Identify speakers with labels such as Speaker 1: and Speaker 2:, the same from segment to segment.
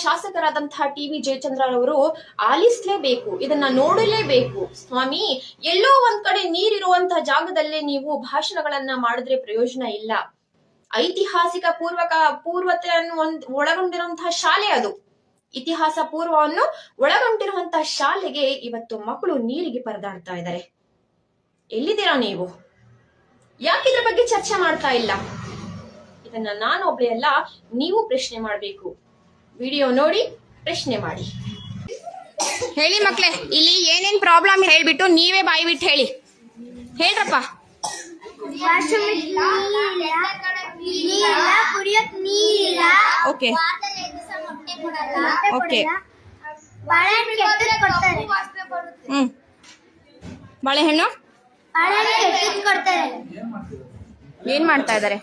Speaker 1: ಶಾಸಕರಾದಂತಹ TV. ಜಯಚಂದ್ರರವರು ಆಲಿಸಲೇಬೇಕು, ಇದನ್ನ ನೋಡಲೇಬೇಕು. ಸ್ವಾಮಿ, ಎಲ್ಲೋ ಒಂದ್ ಕಡೆ ನೀರಿರುವಂತಹ ಜಾಗದಲ್ಲೇ ನೀವು ಭಾಷಣಗಳನ್ನ ಮಾಡಿದ್ರೆ ಪ್ರಯೋಜನ ಇಲ್ಲ. ಐತಿಹಾಸಿಕ ಪೂರ್ವತೆಯನ್ನು ಒಳಗೊಂಡಿರುವಂತಹ ಶಾಲೆ ಅದು. ಇತಿಹಾಸ ಪೂರ್ವವನ್ನು ಒಳಗೊಂಡಿರುವಂತಹ ಶಾಲೆಗೆ ಇವತ್ತು ಮಕ್ಕಳು ನೀರಿಗೆ ಪರದಾಡ್ತಾ ಇದ್ದಾರೆ. ಎಲ್ಲಿದ್ದೀರಾ ನೀವು? ಯಾಕೆ ಇದ್ರ ಬಗ್ಗೆ ಚರ್ಚೆ ಮಾಡ್ತಾ ಇಲ್ಲ? ಇದನ್ನ ನಾನೊಬ್ಳೆ ಅಲ್ಲ, ನೀವು ಪ್ರಶ್ನೆ ಮಾಡ್ಬೇಕು. ವಿಡಿಯೋ ನೋಡಿ ಪ್ರಶ್ನೆ ಮಾಡಿ.
Speaker 2: ಹೇಳಿ ಮಕ್ಳೇ, ಇಲ್ಲಿ ಏನೇನ್ ಪ್ರಾಬ್ಲಮ್ ಹೇಳ್ಬಿಟ್ಟು ನೀವೇ ಬಾಯಿ ಬಿಟ್ಟು ಹೇಳಿ. ಹೇಳ್ರಪ್ಪ. Okay okay. ಬಾಳೆಹಣ್ಣು ಏನ್ ಮಾಡ್ತಾ ಇದಾರೆ?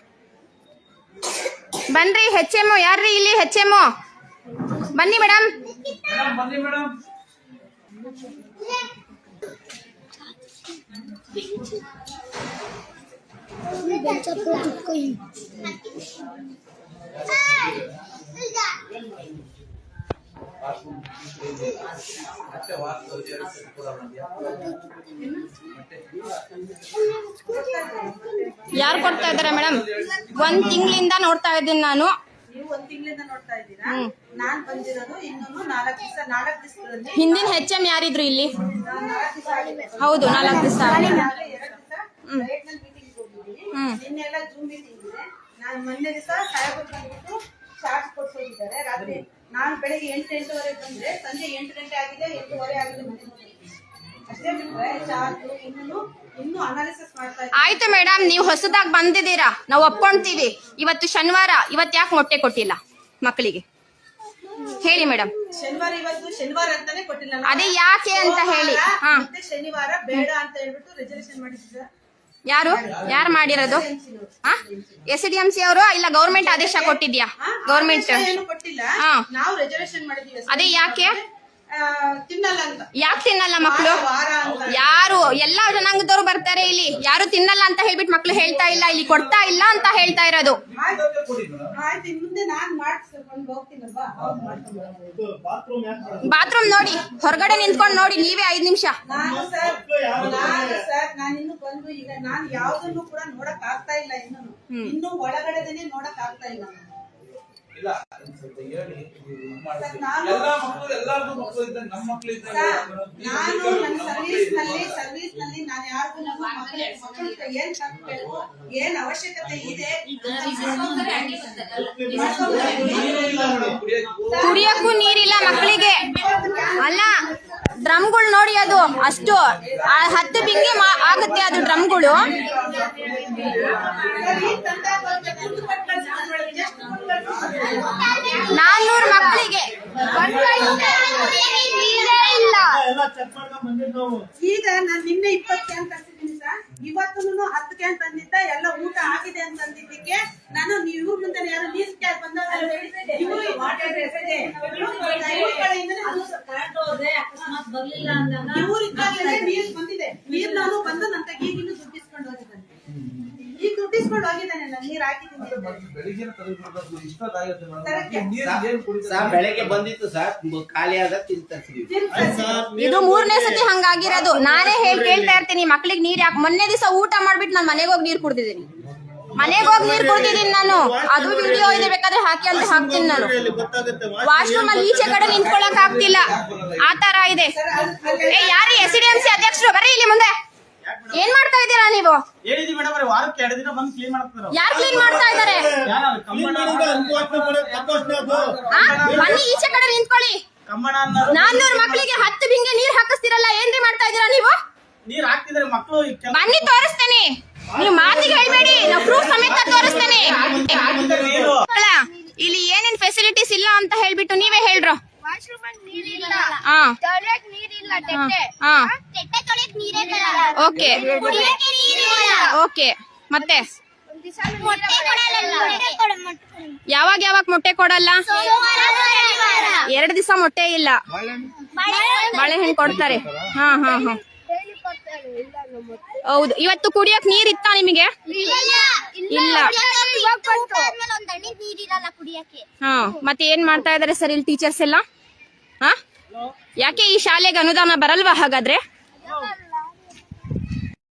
Speaker 2: ಬನ್ರಿ HM. ಯಾರ್ರಿ ಇಲ್ಲಿ HM? ಬನ್ನಿ ಮೇಡಮ್.
Speaker 1: ಯಾರು ಕೊಡ್ತಾ ಇದಾರೆ ಮೇಡಮ್? ಒಂದ್ ತಿಂಗಳಿಂದ ನೋಡ್ತಾ ಇದ್ದೀನಿ ನಾನು.
Speaker 3: ನೀವು ಒಂದ್ ತಿಂಗಳಿಂದ ನೋಡ್ತಾ ಇದ್ದೀರಾ? ನಾನ್ ಬಂದಿರೋದು ಇನ್ನೊಂದು 4 ದಿವಸದಲ್ಲಿ.
Speaker 1: ಹಿಂದಿನ HM ಯಾರಿದ್ರು ಇಲ್ಲಿ? ಹೌದು, 4 ದಿವಸ.
Speaker 3: ನಿನ್ನೆಲ್ಲ ಜೂಮ್ ಮೀಟಿಂಗ್ ಇದೆ. ನಾನು ಮೊನ್ನೆ ದಿವಸ ಸಾಹೇಬರು ಬಂದ್ಬಿಟ್ಟು ಚಾರ್ಜ್ ಕೊಡ್ಸೋಗಿದ್ದಾರೆ. ರಾತ್ರಿ ನಾನು ಬೆಳಿಗ್ಗೆ 8-8:30 ಬಂದ್ರೆ ಸಂಜೆ 8 ಗಂಟೆ ಆಗಿದೆ, 8:30 ಆಗಿದೆ. ಅಷ್ಟೇ ಬಿಟ್ರೆ ಚಾರ್ಜ್ ಇನ್ನೂ ಅನಾಲಿಸಿಸ್ ಮಾಡ್ತಾ ಇದ್ದಾರೆ.
Speaker 1: ಆಯ್ತು ಮೇಡಮ್, ನೀವು ಹೊಸದಾಗಿ ಬಂದಿದ್ದೀರಾ, ನಾವು ಒಪ್ಕೊಂತೀವಿ. ಇವತ್ತು ಶನಿವಾರ, ಇವತ್ತು ಯಾಕೆ ಮೊಟ್ಟೆ ಕೊಟ್ಟಿಲ್ಲ ಮಕ್ಕಳಿಗೆ? ಹೇಳಿ ಮೇಡಮ್.
Speaker 3: ಶನಿವಾರ ಅಂತಾನೆ ಕೊಟ್ಟಿಲ್ಲ.
Speaker 1: ಅದೇ ಯಾಕೆ ಅಂತ ಹೇಳಿ.
Speaker 3: ಮತ್ತೆ ಶನಿವಾರ ಬೇಡ ಅಂತ ಹೇಳ್ಬಿಟ್ಟು ರೆಸಲ್ಯೂಷನ್ ಮಾಡಿದ್ರು.
Speaker 1: ಯಾರು ಮಾಡಿರೋದು? SDMC ಅವರು ಇಲ್ಲ ಗೌರ್ಮೆಂಟ್ ಆದೇಶ ಕೊಟ್ಟಿದ್ಯಾ? ಗೌರ್ಮೆಂಟ್
Speaker 3: ಕೊಟ್ಟಿಲ್ಲ, ನಾವು ರೆಸಲ್ಯೂಷನ್ ಮಾಡಿದ್ವಿ.
Speaker 1: ಅದೇ ಯಾಕೆ
Speaker 3: ತಿನ್ನಲ್ಲ ಅಂತ.
Speaker 1: ಯಾಕೆ ತಿನ್ನಲ್ಲ ಮಕ್ಕಳು? ಯಾರು ಎಲ್ಲ ಜನಾಂಗದವ್ರು ಬರ್ತಾರೆ ಇಲ್ಲಿ, ಯಾರು ತಿನ್ನಲ್ಲ ಅಂತ ಹೇಳ್ಬಿಟ್ಟು ಮಕ್ಳು ಹೇಳ್ತಾ ಇಲ್ಲ, ಇಲ್ಲಿ ಕೊಡ್ತಾ ಇಲ್ಲ ಅಂತ ಹೇಳ್ತಾ ಇರೋದು. ಬಾತ್ರೂಮ್ ನೋಡಿ, ಹೊರಗಡೆ ನಿಂತ್ಕೊಂಡು ನೋಡಿ ನೀವೇ 5 ನಿಮಿಷ.
Speaker 3: ನಾನಿನ್ನು ಬಂದು ಈಗ ನಾನು ಯಾವ್ದನ್ನು ಕೂಡ ನೋಡಕ್ ಆಗ್ತಾ ಇಲ್ಲ. ಇನ್ನು ಒಳಗಡೆದೇನೆ ನೋಡಕ್ ಆಗ್ತಾ ಇಲ್ಲ. ನಾನು ನನ್ನ ಸರ್ವಿಸ್ ನಲ್ಲಿ ನಾನು ಯಾರಿಗೂ ನಮ್ಮ ಮಕ್ಕಳಿಗೆ ಏನ್ ಅವಶ್ಯಕತೆ ಇದೆ
Speaker 1: ಕುಡಿಯಕ್ಕೂ ನೀರಿಲ್ಲ ಮಕ್ಕಳಿಗೆ. ಅಲ್ಲ, ಡ್ರಮ್ಗಳು ನೋಡಿ, ಅದು ಅಷ್ಟು 10 ಬಿಂಗೆ ಆಗುತ್ತೆ ಅದು ಡ್ರಮ್ಗಳು. ನಾನ್ನೂರು ಮಕ್ಕಳಿಗೆ
Speaker 3: ಈಗ ನಾನು ನಿನ್ನೆ 20 ಕ್ಯಾನ್ ತರ್ಸಿದ್ದೀನಿ ಸರ್. ಇವತ್ತು 10 ಕ್ಯಾನ್ ತಂದಿದ್ದ. ಎಲ್ಲ ಊಟ ಆಗಿದೆ ಅಂತಂದಿದ್ದಕ್ಕೆ ನಾನು ಇವ್ರ ಮುಂದೆ ಯಾರು ನೀರ್ ಕ್ಯಾನ್ ಬಂದವ್ರು ನೀರ್ ಬಂದಿದೆ. ನೀರ್ ನಾನು ಬಂದು ನಂತ ಈಗಿನ್ನು ದುಡ್ಡಿಸ್ಕೊಂಡು ಹೋಗಿದ್ದಾನೆ. ಈಗ ದುಡ್ಡಿಸ್ಕೊಂಡು ಹೋಗಿದ್ದಾನೆ. ನಾನು ನೀರ್ ಹಾಕಿದ್ದೀನಿ.
Speaker 4: ಬೆಳಗ್ಗೆ ಬಂದಿತ್ತು ಸರ್, ಖಾಲಿ ಆದ ತಿಂತೀವಿ.
Speaker 1: ಇದು 3ನೇ ಸತಿ ಹಂಗಾಗಿರೋದು. ನಾನೇ ಕೇಳ್ತಾ ಇರ್ತೀನಿ ಮಕ್ಳಿಗೆ ನೀರ್ ಯಾಕೆ. ಮೊನ್ನೆ ದಿವಸ ಊಟ ಮಾಡ್ಬಿಟ್ಟು ನಾನು ಮನೆಗೆ ಹೋಗಿ ನೀರ್ ಕುಡ್ದಿದ್ದೀನಿ. ನಾನು. ಅದು ವಿಡಿಯೋ ಇದೆ, ಬೇಕಾದ್ರೆ ಹಾಕಿ ಅಂತ ಹಾಕ್ತೀನಿ ನಾನು. ವಾಶ್ರೂಮ್ ಅಲ್ಲಿ ಈಚೆ ಕಡೆ ನಿಂತ್ಕೊಳಕ್ ಆಗ್ತಿಲ್ಲ, ಆ ತರ ಇದೆ. ಯಾರು SDMC ಅಧ್ಯಕ್ಷರು? ಬರೀ ಇಲ್ಲಿ ಮುಂದೆ. ಏನ್ ಮಾಡ್ತಾ ಇದ್ದೀರಾ ನೀವು? ಯಾರು ಕ್ಲೀನ್ ಮಾಡ್ತಾ ಇದಾರೆ? ಬನ್ನಿ ಈಚೆ ಕಡೆ ನಿಂತ್ಕೊಳ್ಳಿ. 400 ಮಕ್ಕಳಿಗೆ 10 ಬಿಂಗೆ ನೀರ್ ಹಾಕಿಸ್ತಿರಲ್ಲ, ಏನ್ರಿ ಮಾಡ್ತಾ ಇದ್ದೀರಾ ನೀವು? ಬನ್ನಿ ತೋರಿಸ್ತೇನೆ. ನೀವು ಮಾತಿಗೆ ಹೇಳ್ಬೇಡಿ, ನಾವು ಪ್ರೂಫ್ ಸಮೇತ ತೋರಿಸ್ತೇನೆ. ಇಲ್ಲಿ ಏನೇನ್ ಫೆಸಿಲಿಟೀಸ್ ಇಲ್ಲ ಅಂತ ಹೇಳ್ಬಿಟ್ಟು ನೀವೇ ಹೇಳ್ರು. Okay okay. ಮತ್ತೆ ಯಾವಾಗ ಮೊಟ್ಟೆ ಕೊಡಲ್ಲ? 2 ದಿವಸ ಮೊಟ್ಟೆ ಇಲ್ಲ, ಬಾಳೆಹಣ್ಣು ಕೊಡ್ತಾರೆ.
Speaker 2: ಹೌದು, ಇವತ್ತು ಕುಡಿಯಕ್ ನೀರ್ ಇತ್ತಾ ನಿಮಗೆ? ಇಲ್ಲ. ಹಾ, ಮತ್ತೆ ಏನ್ ಮಾಡ್ತಾ ಇದಾರೆ ಸರ್ ಇಲ್ಲಿ ಟೀಚರ್ಸ್ ಎಲ್ಲ? ಹಾ, ಯಾಕೆ ಈ ಶಾಲೆಗೆ ಅನುದಾನ ಬರಲ್ವಾ ಹಾಗಾದ್ರೆ?